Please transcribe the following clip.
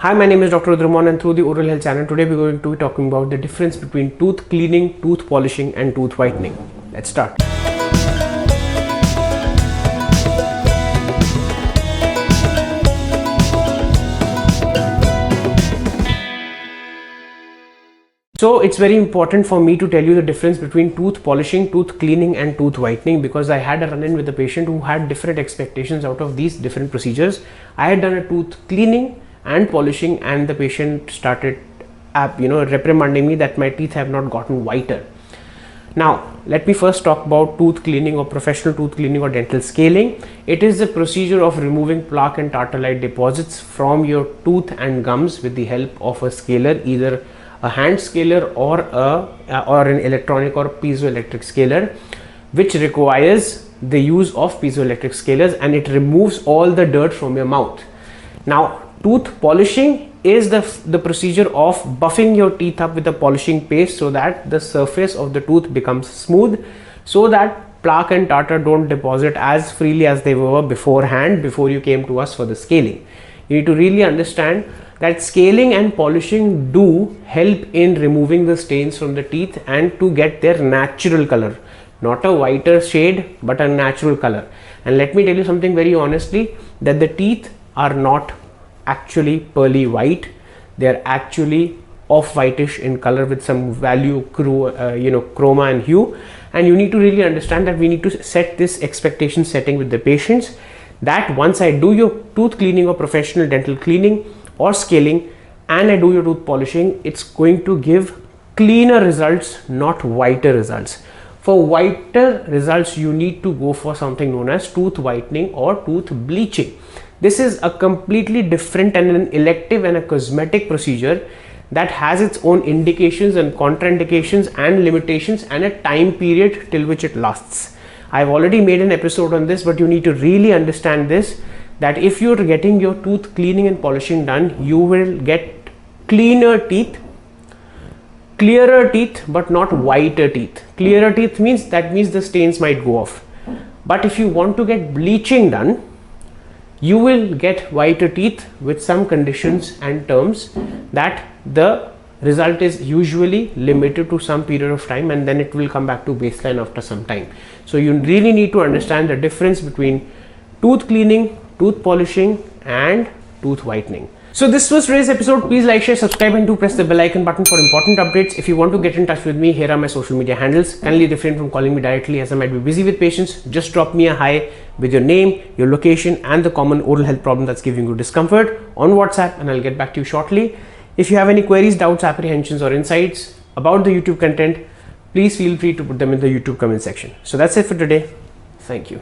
Hi, my name is Dr. Rudra Mohan, and through the Oral Health channel, today we're going to be talking about the difference between tooth cleaning, tooth polishing and tooth whitening. Let's start. So it's very important for me to tell you the difference between tooth polishing, tooth cleaning and tooth whitening, because I had a run-in with a patient who had different expectations out of these different procedures. I had done a tooth cleaning and polishing and the patient started reprimanding me that my teeth have not gotten whiter. Now let me first talk about tooth cleaning or professional tooth cleaning or dental scaling. It is the procedure of removing plaque and tartar-like deposits from your tooth and gums with the help of a scaler, either a hand scaler or an electronic or piezoelectric scaler, which requires the use of piezoelectric scalers, and it removes all the dirt from your mouth. Now tooth polishing is the procedure of buffing your teeth up with a polishing paste so that the surface of the tooth becomes smooth, so that plaque and tartar don't deposit as freely as they were beforehand, before you came to us for the scaling. You need to really understand that scaling and polishing do help in removing the stains from the teeth and to get their natural color, not a whiter shade but a natural color. And let me tell you something very honestly, that the teeth are not actually pearly white. They are actually off whitish in color with some value chroma and hue. And you need to really understand that we need to set this expectation setting with the patients, that once I do your tooth cleaning or professional dental cleaning or scaling and I do your tooth polishing, it's going to give cleaner results, not whiter results. For whiter results, you need to go for something known as tooth whitening or tooth bleaching. This is a completely different and an elective and a cosmetic procedure that has its own indications and contraindications and limitations and a time period till which it lasts. I've already made an episode on this, but you need to really understand this, that if you're getting your tooth cleaning and polishing done, you will get cleaner teeth, clearer teeth, but not whiter teeth. Clearer teeth means the stains might go off. But if you want to get bleaching done, you will get whiter teeth with some conditions and terms, that the result is usually limited to some period of time and then it will come back to baseline after some time. So you really need to understand the difference between tooth cleaning, tooth polishing and tooth whitening. So this was today's episode. Please like, share, subscribe and do press the bell icon button for important updates. If you want to get in touch with me, here are my social media handles. Kindly refrain from calling me directly as I might be busy with patients. Just drop me a hi with your name, your location and the common oral health problem that's giving you discomfort on WhatsApp, and I'll get back to you shortly. If you have any queries, doubts, apprehensions or insights about the YouTube content, please feel free to put them in the YouTube comment section. So that's it for today. Thank you.